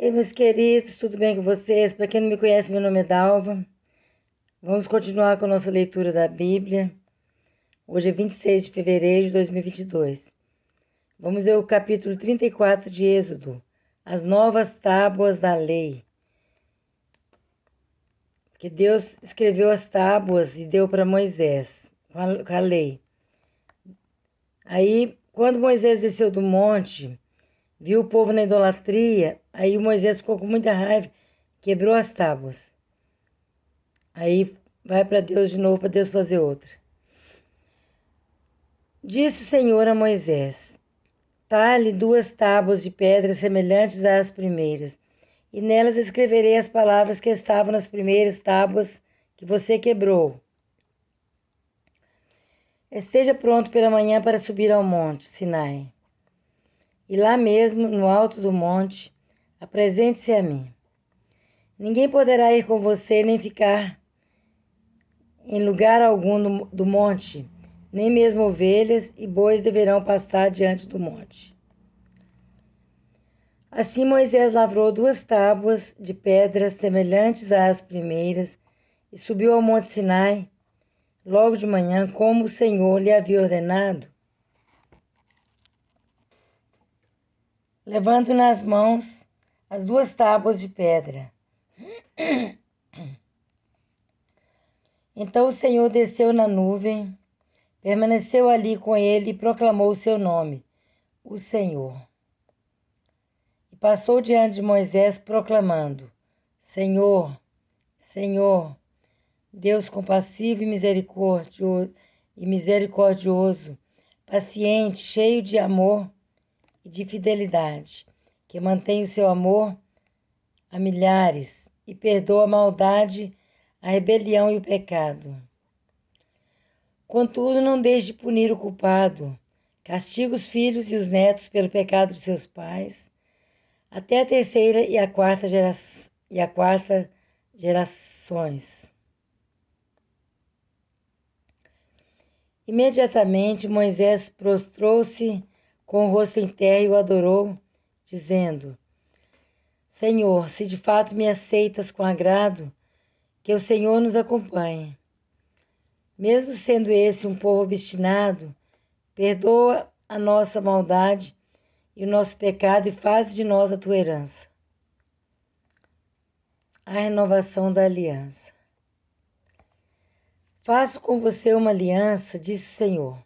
Ei, meus queridos, tudo bem com vocês? Para quem não me conhece, meu nome é Dalva. Vamos continuar com a nossa leitura da Bíblia. Hoje é 26 de fevereiro de 2022. Vamos ler o capítulo 34 de Êxodo, as novas tábuas da lei. Que Deus escreveu as tábuas e deu para Moisés, com a lei. Aí, quando Moisés desceu do monte, viu o povo na idolatria, aí o Moisés ficou com muita raiva, quebrou as tábuas. Aí vai para Deus de novo, para Deus fazer outra. Disse o Senhor a Moisés: talhe 2 tábuas de pedra semelhantes às primeiras, e nelas escreverei as palavras que estavam nas primeiras tábuas que você quebrou. Esteja pronto pela manhã para subir ao monte Sinai. E lá mesmo, no alto do monte, apresente-se a mim. Ninguém poderá ir com você, nem ficar em lugar algum do monte, nem mesmo ovelhas e bois deverão pastar diante do monte. Assim Moisés lavrou 2 tábuas de pedras semelhantes às primeiras e subiu ao monte Sinai, logo de manhã, como o Senhor lhe havia ordenado, levando nas mãos as 2 tábuas de pedra. Então o Senhor desceu na nuvem, permaneceu ali com ele e proclamou o seu nome, o Senhor. E passou diante de Moisés proclamando: Senhor, Senhor, Deus compassivo e misericordioso, paciente, cheio de amor e de fidelidade, que mantém o seu amor a milhares e perdoa a maldade, a rebelião e o pecado. Contudo, não deixe de punir o culpado, castiga os filhos e os netos pelo pecado de seus pais, até a 3ª e a 4ª gerações. Imediatamente Moisés prostrou-se com o rosto em terra e o adorou, dizendo: Senhor, se de fato me aceitas com agrado, que o Senhor nos acompanhe. Mesmo sendo esse um povo obstinado, perdoa a nossa maldade e o nosso pecado e faz de nós a tua herança. A renovação da aliança. Faço com você uma aliança, disse o Senhor.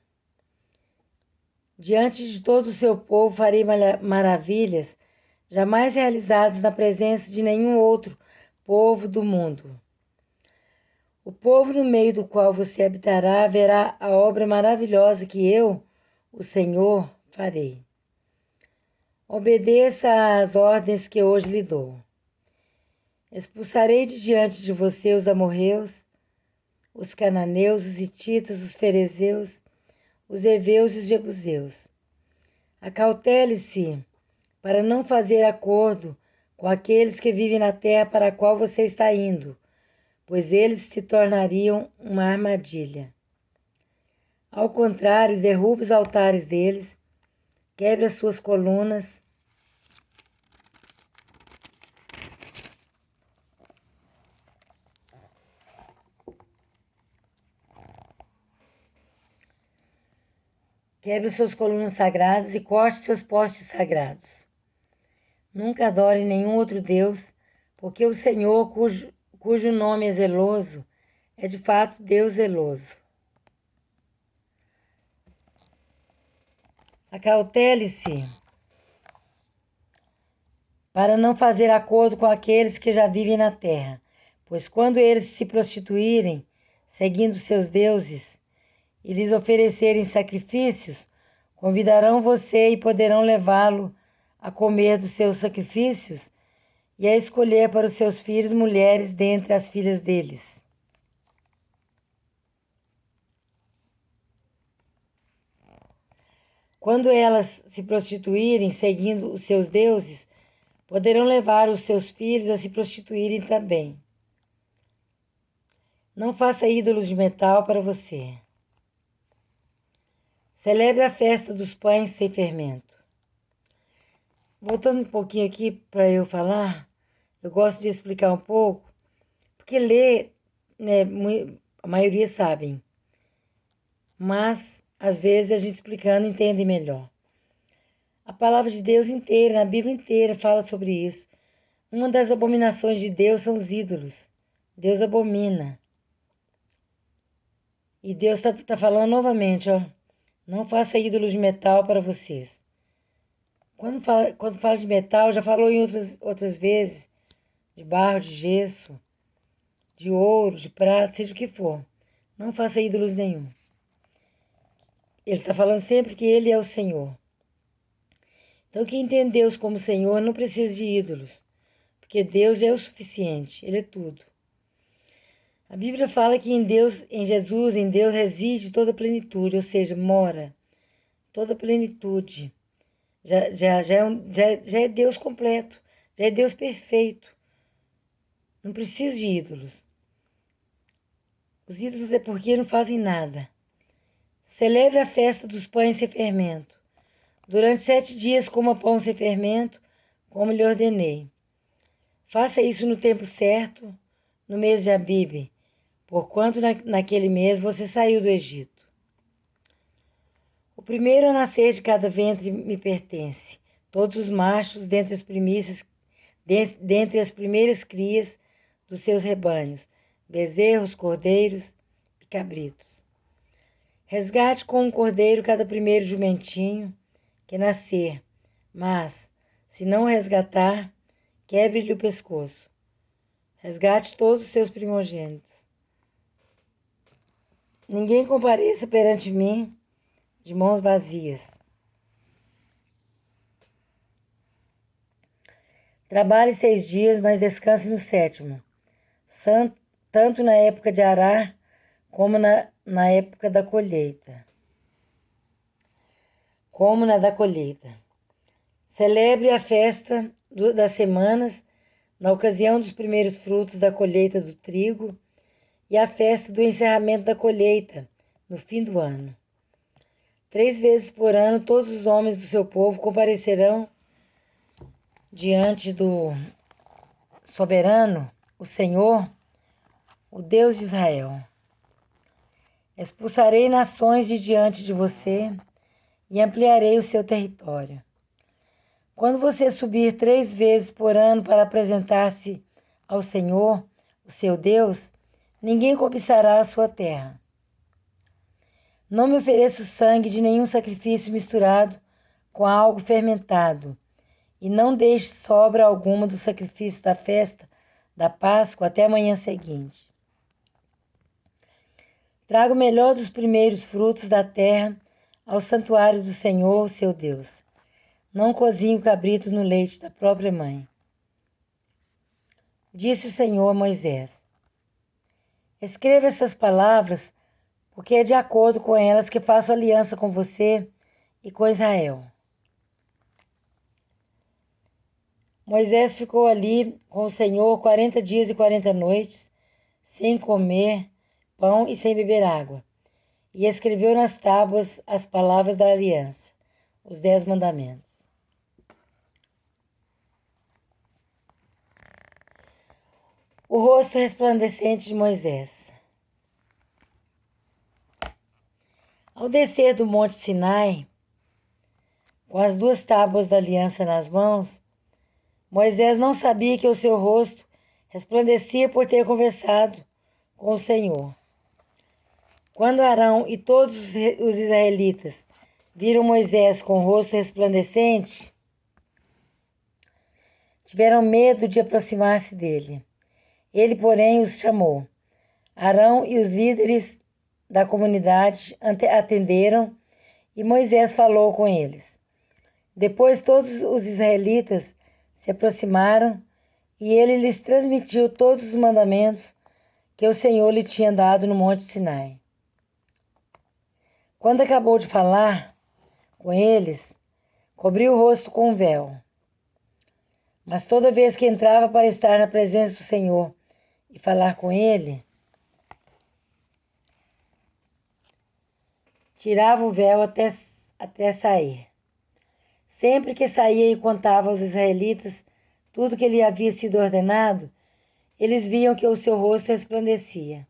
Diante de todo o seu povo farei maravilhas jamais realizadas na presença de nenhum outro povo do mundo. O povo no meio do qual você habitará verá a obra maravilhosa que eu, o Senhor, farei. Obedeça às ordens que hoje lhe dou. Expulsarei de diante de você os amorreus, os cananeus, os hititas, os ferezeus, os heveus e os jebuseus. Acautele-se para não fazer acordo com aqueles que vivem na terra para a qual você está indo, pois eles se tornariam uma armadilha. Ao contrário, derrube os altares deles, quebre as suas colunas, sagradas e corte seus postes sagrados. Nunca adore nenhum outro Deus, porque o Senhor, cujo nome é zeloso, é de fato Deus zeloso. Acautele-se para não fazer acordo com aqueles que já vivem na terra, pois quando eles se prostituírem, seguindo seus deuses, e lhes oferecerem sacrifícios, convidarão você e poderão levá-lo a comer dos seus sacrifícios e a escolher para os seus filhos mulheres dentre as filhas deles. Quando elas se prostituírem seguindo os seus deuses, poderão levar os seus filhos a se prostituírem também. Não faça ídolos de metal para você. Celebre a festa dos pães sem fermento. voltando um pouquinho aqui para eu falar, eu gosto de explicar um pouco, porque ler, né, a maioria sabem, mas às vezes a gente explicando entende melhor. A palavra de Deus inteira, na Bíblia inteira, fala sobre isso. Uma das abominações de Deus são os ídolos. Deus abomina. E Deus está falando novamente, ó. Não faça ídolos de metal para vocês. Quando fala de metal, já falou em outras vezes, de barro, de gesso, de ouro, de prata, seja o que for. Não faça ídolos nenhum. Ele está falando sempre que Ele é o Senhor. Então, quem tem Deus como Senhor não precisa de ídolos, porque Deus é o suficiente, Ele é tudo. A Bíblia fala que em Deus, em Jesus, em Deus reside toda a plenitude, ou seja, mora toda a plenitude. Já é Deus completo, já é Deus perfeito. Não precisa de ídolos. Os ídolos é porque não fazem nada. Celebre a festa dos pães sem fermento. Durante 7 dias coma pão sem fermento, como lhe ordenei. Faça isso no tempo certo, no mês de Abibe, porquanto naquele mês você saiu do Egito. O primeiro a nascer de cada ventre me pertence. Todos os machos dentre as primícias, dentre as primeiras crias dos seus rebanhos, bezerros, cordeiros e cabritos. Resgate com um cordeiro cada primeiro jumentinho que nascer, mas, se não resgatar, quebre-lhe o pescoço. Resgate todos os seus primogênitos. Ninguém compareça perante mim de mãos vazias. Trabalhe 6 dias, mas descanse no 7º, tanto na época de arar como na época da colheita. Como na da colheita. Celebre a festa das semanas na ocasião dos primeiros frutos da colheita do trigo e a festa do encerramento da colheita no fim do ano. 3 vezes por ano todos os homens do seu povo comparecerão diante do soberano, o Senhor, o Deus de Israel. Expulsarei nações de diante de você e ampliarei o seu território. Quando você subir 3 vezes por ano para apresentar-se ao Senhor, o seu Deus, ninguém cobiçará a sua terra. Não me ofereço sangue de nenhum sacrifício misturado com algo fermentado, e não deixe sobra alguma do sacrifício da festa da Páscoa até a manhã seguinte. Traga o melhor dos primeiros frutos da terra ao santuário do Senhor, seu Deus. Não cozinhe o cabrito no leite da própria mãe. Disse o Senhor a Moisés: escreva essas palavras, porque é de acordo com elas que faço aliança com você e com Israel. Moisés ficou ali com o Senhor 40 dias e 40 noites, sem comer pão e sem beber água, e escreveu nas tábuas as palavras da aliança, os 10 mandamentos. O rosto resplandecente de Moisés. Ao descer do monte Sinai, com as 2 tábuas da aliança nas mãos, Moisés não sabia que o seu rosto resplandecia por ter conversado com o Senhor. Quando Arão e todos os israelitas viram Moisés com o rosto resplandecente, tiveram medo de aproximar-se dele. Ele, porém, os chamou. Arão e os líderes da comunidade atenderam e Moisés falou com eles. Depois todos os israelitas se aproximaram e ele lhes transmitiu todos os mandamentos que o Senhor lhe tinha dado no Monte Sinai. Quando acabou de falar com eles, cobriu o rosto com um véu. Mas toda vez que entrava para estar na presença do Senhor e falar com ele, tirava o véu até sair. Sempre que saía e contava aos israelitas tudo que lhe havia sido ordenado, eles viam que o seu rosto resplandecia.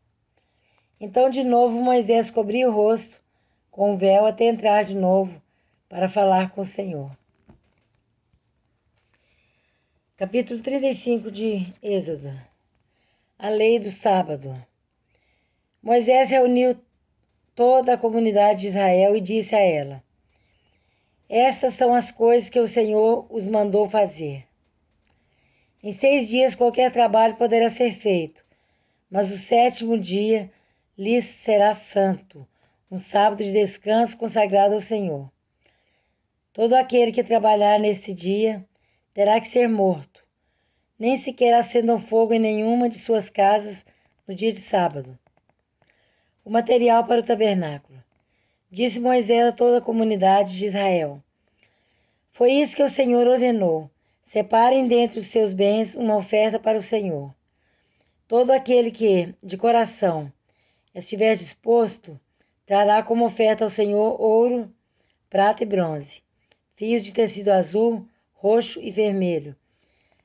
Então, de novo, Moisés cobria o rosto com o véu até entrar de novo para falar com o Senhor. Capítulo 35 de Êxodo. A lei do sábado. Moisés reuniu toda a comunidade de Israel e disse a ela: Estas são as coisas que o Senhor os mandou fazer. Em 6 dias qualquer trabalho poderá ser feito, mas o 7º dia lhes será santo, um sábado de descanso consagrado ao Senhor. Todo aquele que trabalhar nesse dia terá que ser morto. Nem sequer acendam fogo em nenhuma de suas casas no dia de sábado. O material para o tabernáculo. Disse Moisés a toda a comunidade de Israel: Foi isso que o Senhor ordenou. Separem dentre os seus bens uma oferta para o Senhor. Todo aquele que, de coração, estiver disposto, trará como oferta ao Senhor ouro, prata e bronze, fios de tecido azul, roxo e vermelho,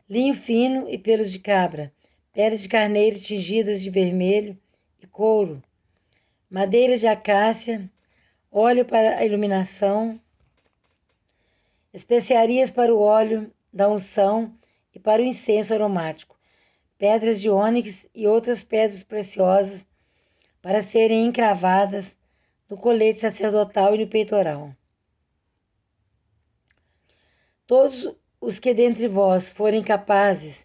linho fino e pelos de cabra, peles de carneiro tingidas de vermelho e couro, madeira de acácia, óleo para a iluminação, especiarias para o óleo da unção e para o incenso aromático, pedras de ônix e outras pedras preciosas para serem encravadas no colete sacerdotal e no peitoral. Todos os que dentre vós forem capazes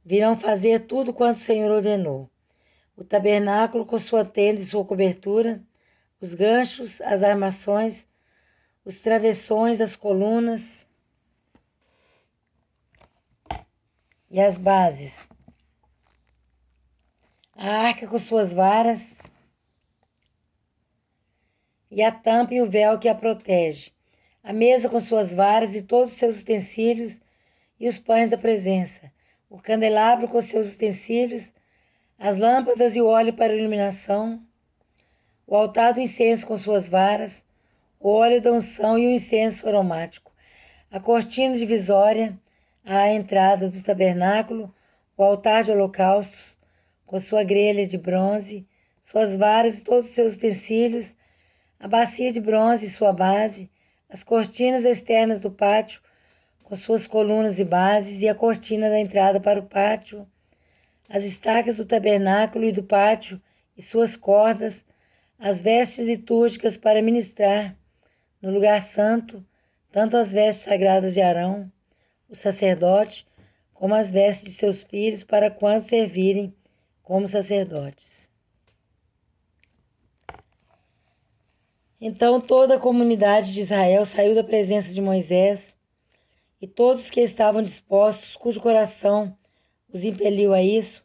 virão fazer tudo quanto o Senhor ordenou: o tabernáculo com sua tenda e sua cobertura, os ganchos, as armações, os travessões, as colunas e as bases, a arca com suas varas e a tampa e o véu que a protege, a mesa com suas varas e todos os seus utensílios e os pães da presença, o candelabro com seus utensílios, as lâmpadas e o óleo para iluminação, o altar do incenso com suas varas, o óleo da unção e o incenso aromático, a cortina divisória, à entrada do tabernáculo, o altar de holocaustos, com sua grelha de bronze, suas varas e todos os seus utensílios, a bacia de bronze e sua base, as cortinas externas do pátio, com suas colunas e bases, e a cortina da entrada para o pátio, as estacas do tabernáculo e do pátio e suas cordas, as vestes litúrgicas para ministrar no lugar santo, tanto as vestes sagradas de Arão, o sacerdote, como as vestes de seus filhos, para quando servirem como sacerdotes. Então toda a comunidade de Israel saiu da presença de Moisés, e todos que estavam dispostos, cujo coração os impeliu a isso,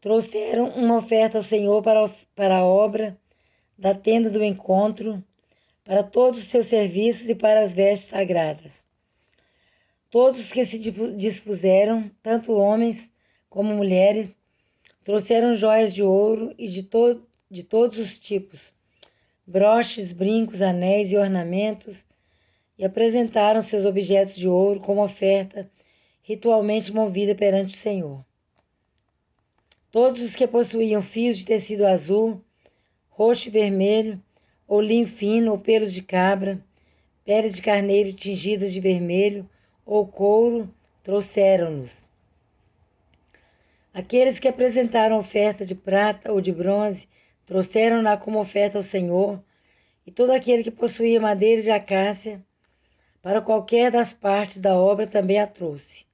trouxeram uma oferta ao Senhor para a obra da tenda do encontro, para todos os seus serviços e para as vestes sagradas. Todos os que se dispuseram, tanto homens como mulheres, trouxeram joias de ouro e de todos os tipos, broches, brincos, anéis e ornamentos, e apresentaram seus objetos de ouro como oferta ritualmente movida perante o Senhor. Todos os que possuíam fios de tecido azul, roxo e vermelho, ou linho fino, ou pelos de cabra, peles de carneiro tingidas de vermelho, ou couro, trouxeram-nos. Aqueles que apresentaram oferta de prata ou de bronze, trouxeram-na como oferta ao Senhor, e todo aquele que possuía madeira de acácia, para qualquer das partes da obra também a trouxe.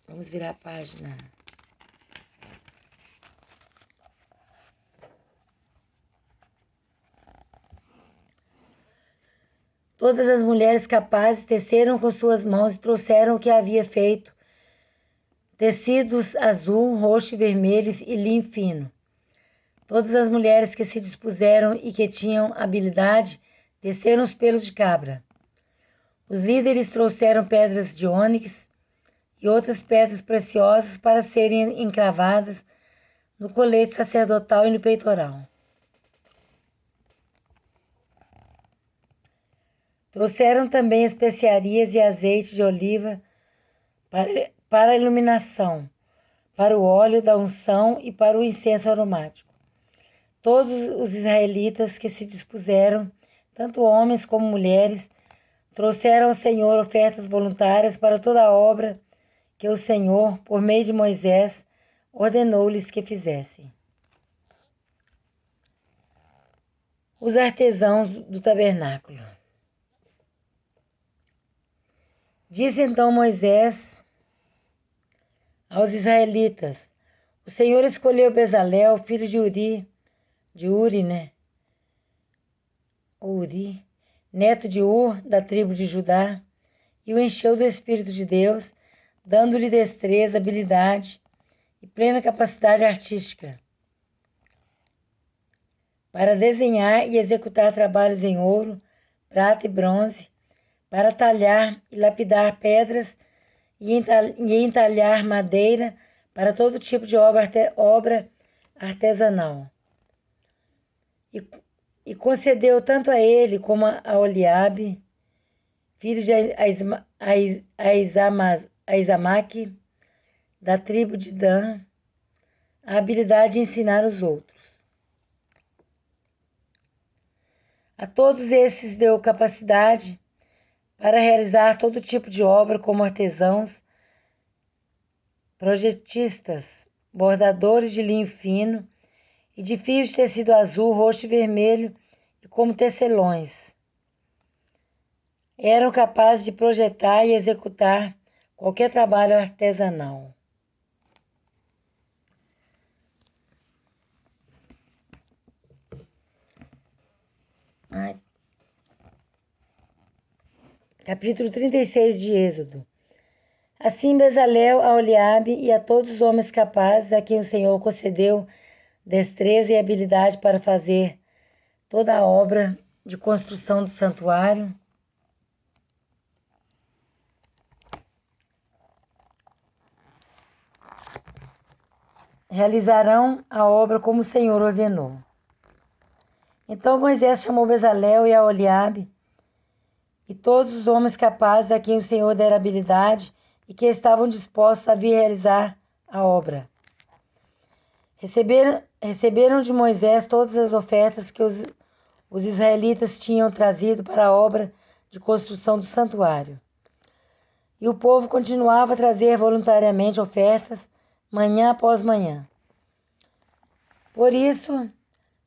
Vamos virar a página. Todas as mulheres capazes teceram com suas mãos e trouxeram o que havia feito, tecidos azul, roxo e vermelho e linho fino. Todas as mulheres que se dispuseram e que tinham habilidade teceram os pelos de cabra. Os líderes trouxeram pedras de ônix e outras pedras preciosas para serem encravadas no colete sacerdotal e no peitoral. Trouxeram também especiarias e azeite de oliva para a iluminação, para o óleo da unção e para o incenso aromático. Todos os israelitas que se dispuseram, tanto homens como mulheres, trouxeram ao Senhor ofertas voluntárias para toda a obra que o Senhor, por meio de Moisés, ordenou-lhes que fizessem. Os artesãos do tabernáculo. Disse então Moisés aos israelitas: o Senhor escolheu Bezalel, filho de Uri, neto de Ur, da tribo de Judá, e o encheu do Espírito de Deus, dando-lhe destreza, habilidade e plena capacidade artística para desenhar e executar trabalhos em ouro, prata e bronze, para talhar e lapidar pedras e entalhar madeira para todo tipo de obra artesanal. E concedeu tanto a ele como a Oliabe, filho de Aizamaque, da tribo de Dan, a habilidade de ensinar os outros. A todos esses deu capacidade para realizar todo tipo de obra, como artesãos, projetistas, bordadores de linho fino e de fios de tecido azul, roxo e vermelho, e como tecelões. Eram capazes de projetar e executar qualquer trabalho artesanal. Capítulo 36 de Êxodo. Assim Bezalel, a Oliabe e a todos os homens capazes a quem o Senhor concedeu destreza e habilidade para fazer toda a obra de construção do santuário, realizarão a obra como o Senhor ordenou. Então Moisés chamou Bezalel e a Oliabe e todos os homens capazes a quem o Senhor dera habilidade e que estavam dispostos a vir realizar a obra. Receberam de Moisés todas as ofertas que os israelitas tinham trazido para a obra de construção do santuário. E o povo continuava a trazer voluntariamente ofertas, manhã após manhã. Por isso,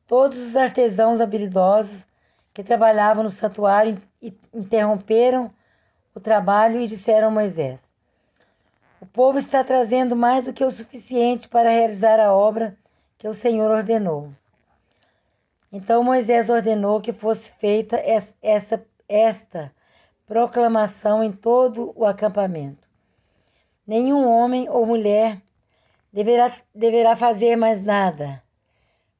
todos os artesãos habilidosos que trabalhavam no santuário interromperam o trabalho e disseram a Moisés: o povo está trazendo mais do que o suficiente para realizar a obra que o Senhor ordenou. Então Moisés ordenou que fosse feita esta proclamação em todo o acampamento: nenhum homem ou mulher deverá fazer mais nada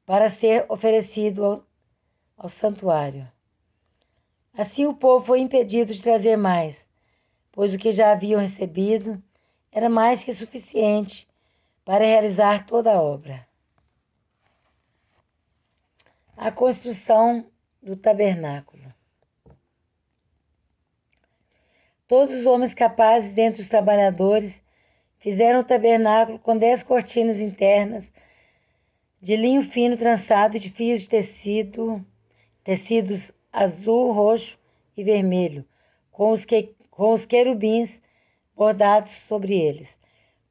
para ser oferecido ao santuário. Assim o povo foi impedido de trazer mais, pois o que já haviam recebido era mais que suficiente para realizar toda a obra. A construção do tabernáculo. Todos os homens capazes dentre os trabalhadores fizeram o tabernáculo com 10 cortinas internas de linho fino trançado e de fios de tecidos azul, roxo e vermelho, com os querubins bordados sobre eles.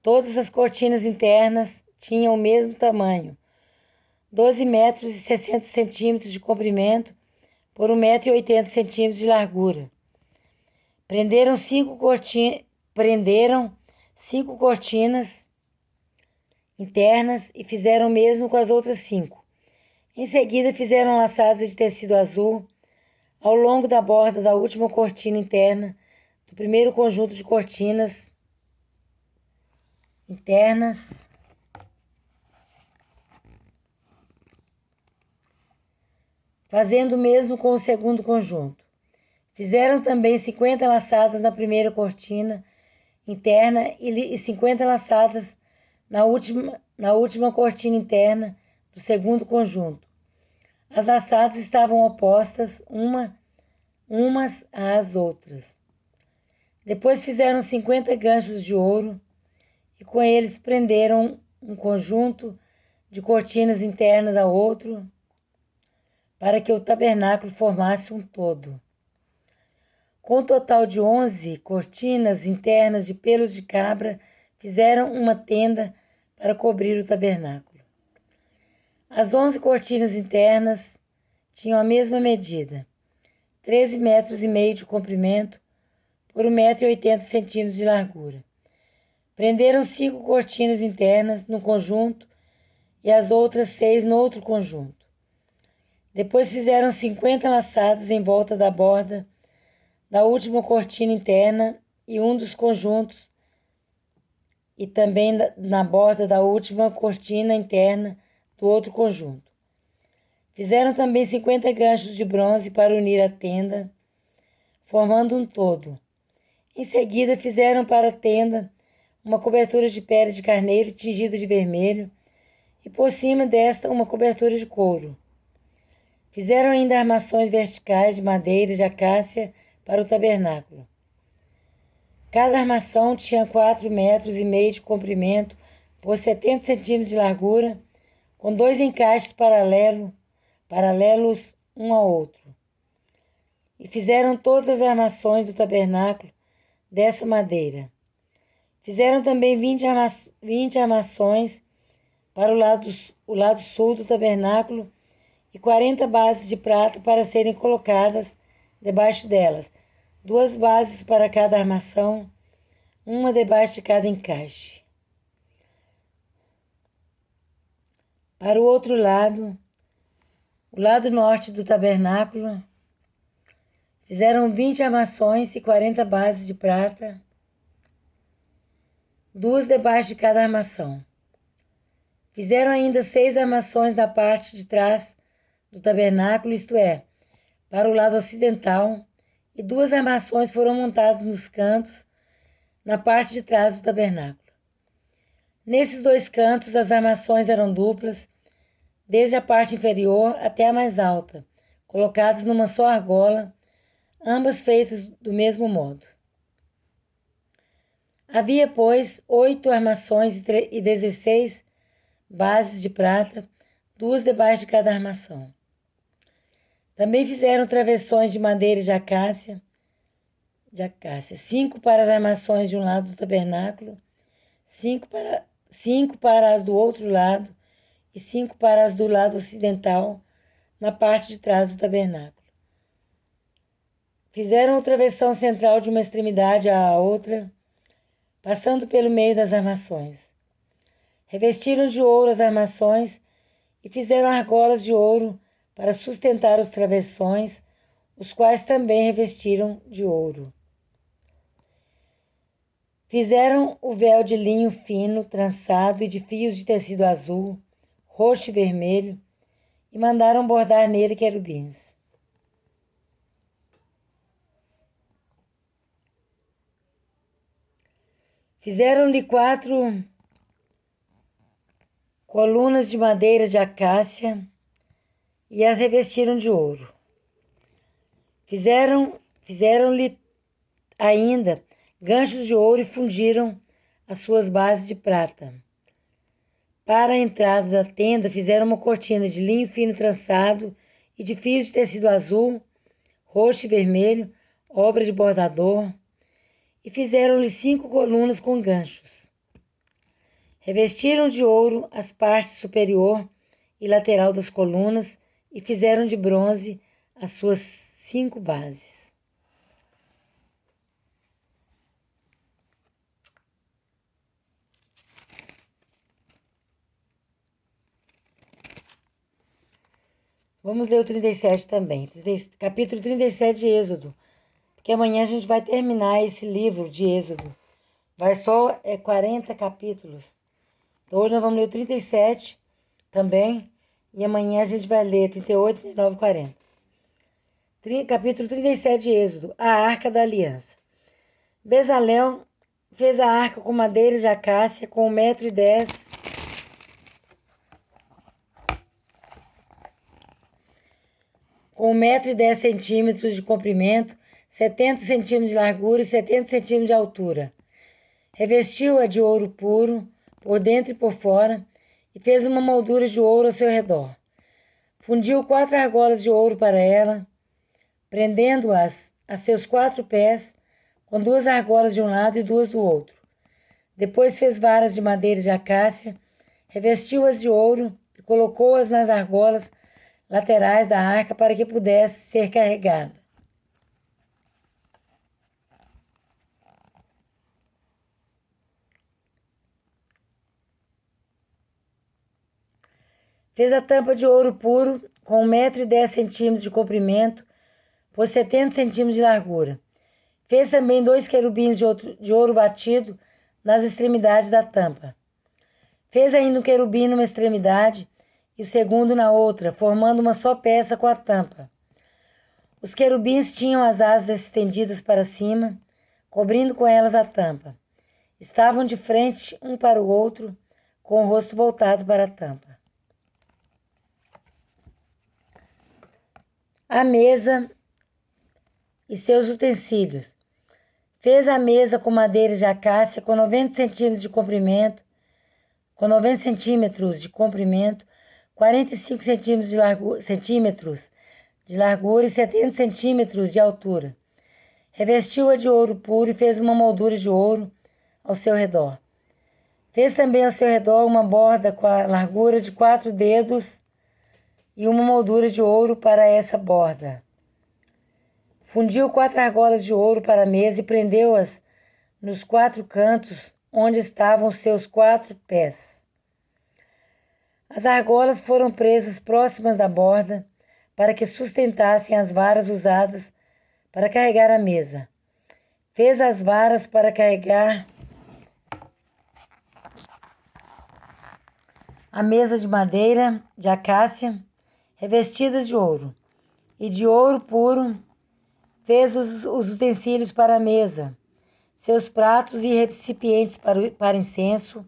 Todas as cortinas internas tinham o mesmo tamanho, 12 metros e 60 centímetros de comprimento por 1 metro e 80 centímetros de largura. Prenderam cinco cortinas internas e fizeram o mesmo com as outras 5. Em seguida, fizeram laçadas de tecido azul ao longo da borda da última cortina interna do primeiro conjunto de cortinas internas, fazendo o mesmo com o segundo conjunto. Fizeram também 50 laçadas na primeira cortina interna e 50 laçadas na última cortina interna do segundo conjunto. As laçadas estavam opostas uma umas às outras. Depois fizeram 50 ganchos de ouro e com eles prenderam um conjunto de cortinas internas ao outro, para que o tabernáculo formasse um todo. Com um total de 11 cortinas internas de pelos de cabra, fizeram uma tenda para cobrir o tabernáculo. As 11 cortinas internas tinham a mesma medida, 13,5 metros de comprimento por 1,80 m de largura. Prenderam 5 cortinas internas no conjunto e as outras 6 no outro conjunto. Depois fizeram 50 laçadas em volta da borda da última cortina interna e um dos conjuntos, e também na borda da última cortina interna do outro conjunto. Fizeram também 50 ganchos de bronze para unir a tenda, formando um todo. Em seguida, fizeram para a tenda uma cobertura de pele de carneiro tingida de vermelho, e por cima desta uma cobertura de couro. Fizeram ainda armações verticais de madeira de acácia para o tabernáculo. Cada armação tinha 4,5 metros de comprimento por 70 centímetros de largura, com 2 encaixes paralelos um ao outro. E fizeram todas as armações do tabernáculo dessa madeira. Fizeram também 20 armações para o lado sul do tabernáculo e 40 bases de prata para serem colocadas debaixo delas, 2 bases para cada armação, uma debaixo de cada encaixe. Para o outro lado, o lado norte do tabernáculo, fizeram 20 armações e 40 bases de prata, 2 debaixo de cada armação. Fizeram ainda 6 armações na parte de trás do tabernáculo, isto é, para o lado ocidental, e 2 armações foram montadas nos cantos, na parte de trás do tabernáculo. Nesses 2 cantos, as armações eram duplas, desde a parte inferior até a mais alta, colocadas numa só argola, ambas feitas do mesmo modo. Havia, pois, 8 armações e 16 bases de prata, 2 debaixo de cada armação. Também fizeram travessões de madeira de acácia, 5 para as armações de um lado do tabernáculo, 5 para as do outro lado e 5 para as do lado ocidental, na parte de trás do tabernáculo. Fizeram o travessão central de uma extremidade à outra, passando pelo meio das armações. Revestiram de ouro as armações e fizeram argolas de ouro para sustentar os travessões, os quais também revestiram de ouro. Fizeram o véu de linho fino, trançado e de fios de tecido azul, roxo e vermelho, e mandaram bordar nele querubins. Fizeram-lhe 4 colunas de madeira de acácia e as revestiram de ouro. Fizeram-lhe ainda ganchos de ouro e fundiram as suas bases de prata. Para a entrada da tenda, fizeram uma cortina de linho fino trançado e de fios de tecido azul, roxo e vermelho, obra de bordador, e fizeram-lhe 5 colunas com ganchos. Revestiram de ouro as partes superior e lateral das colunas e fizeram de bronze as suas 5 bases. Vamos ler o 37 também, capítulo 37 de Êxodo, porque amanhã a gente vai terminar esse livro de Êxodo. Vai só 40 capítulos. Então hoje nós vamos ler o 37 também, e amanhã a gente vai ler 38, 39 e 40. Capítulo 37 de Êxodo, a Arca da Aliança. Bezalel fez a arca com madeira de acácia com 1,10 m com 1,10 m de comprimento, 70 centímetros de largura e 70 centímetros de altura. Revestiu-a de ouro puro, por dentro e por fora, e fez uma moldura de ouro ao seu redor. Fundiu 4 argolas de ouro para ela, prendendo-as a seus 4 pés, com 2 argolas de um lado e 2 do outro. Depois fez varas de madeira de acácia, revestiu-as de ouro e colocou-as nas argolas laterais da arca para que pudesse ser carregada. Fez a tampa de ouro puro com 1,10 m de comprimento por 70 centímetros de largura. Fez também 2 querubins de ouro batido nas extremidades da tampa. Fez ainda um querubim numa extremidade e o segundo na outra, formando uma só peça com a tampa. Os querubins tinham as asas estendidas para cima, cobrindo com elas a tampa. Estavam de frente um para o outro, com o rosto voltado para a tampa. A mesa e seus utensílios. Fez a mesa com madeira de acácia com 90 centímetros de comprimento, 45 centímetros de largura e 70 centímetros de altura. Revestiu-a de ouro puro e fez uma moldura de ouro ao seu redor. Fez também ao seu redor uma borda com a largura de 4 dedos e uma moldura de ouro para essa borda. Fundiu 4 argolas de ouro para a mesa e prendeu-as nos 4 cantos onde estavam seus 4 pés. As argolas foram presas próximas da borda para que sustentassem as varas usadas para carregar a mesa. Fez as varas para carregar a mesa de madeira de acácia, revestidas de ouro, e de ouro puro fez os utensílios para a mesa, seus pratos e recipientes para incenso,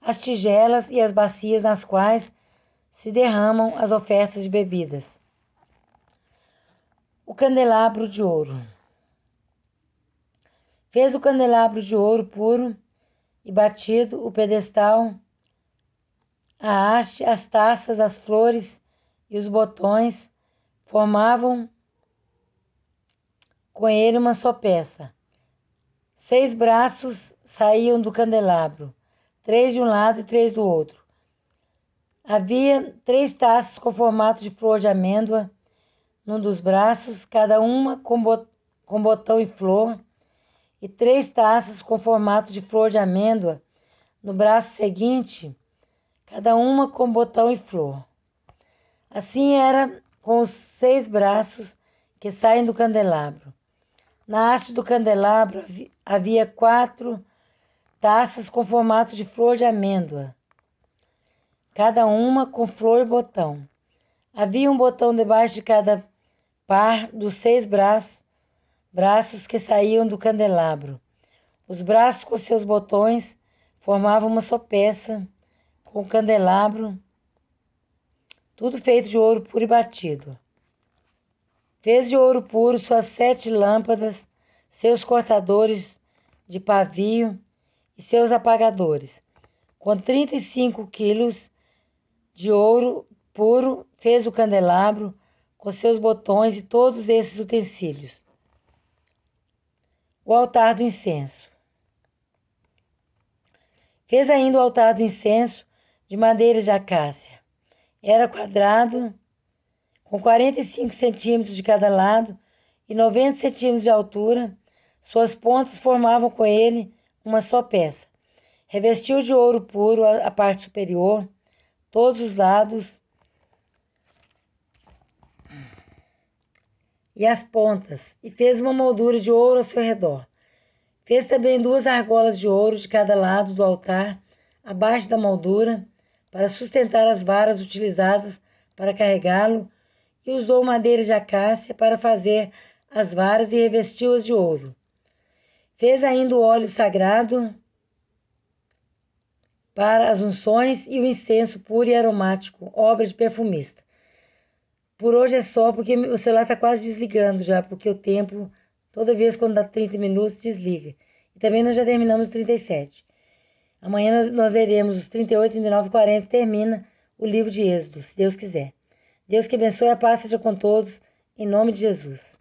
as tigelas e as bacias nas quais se derramam as ofertas de bebidas. O candelabro de ouro. Fez o candelabro de ouro puro e batido, o pedestal, a haste, as taças, as flores e os botões formavam com ele uma só peça. 6 braços saíam do candelabro, 3 de um lado e 3 do outro. Havia 3 taças com formato de flor de amêndoa num dos braços, cada uma com botão e flor, e 3 taças com formato de flor de amêndoa no braço seguinte, cada uma com botão e flor. Assim era com os 6 braços que saem do candelabro. Na haste do candelabro havia 4 taças com formato de flor de amêndoa, cada uma com flor e botão. Havia um botão debaixo de cada par dos 6 braços que saíam do candelabro. Os braços com seus botões formavam uma só peça com o candelabro, tudo feito de ouro puro e batido. Fez de ouro puro suas 7 lâmpadas, seus cortadores de pavio e seus apagadores. Com 35 quilos de ouro puro, fez o candelabro com seus botões e todos esses utensílios. O altar do incenso. Fez ainda o altar do incenso de madeira de acácia. Era quadrado, com 45 centímetros de cada lado e 90 centímetros de altura. Suas pontas formavam com ele uma só peça. Revestiu de ouro puro a parte superior, todos os lados e as pontas, e fez uma moldura de ouro ao seu redor. Fez também 2 argolas de ouro de cada lado do altar, abaixo da moldura, para sustentar as varas utilizadas para carregá-lo, e usou madeira de acácia para fazer as varas e revestiu-as de ouro. Fez ainda o óleo sagrado para as unções e o incenso puro e aromático, obra de perfumista. Por hoje é só, porque o celular está quase desligando já, porque o tempo, toda vez quando dá 30 minutos, desliga. E também nós já terminamos os 37. Amanhã nós leremos os 38, 39 e 40, termina o livro de Êxodo, se Deus quiser. Deus que abençoe, a paz seja com todos, em nome de Jesus.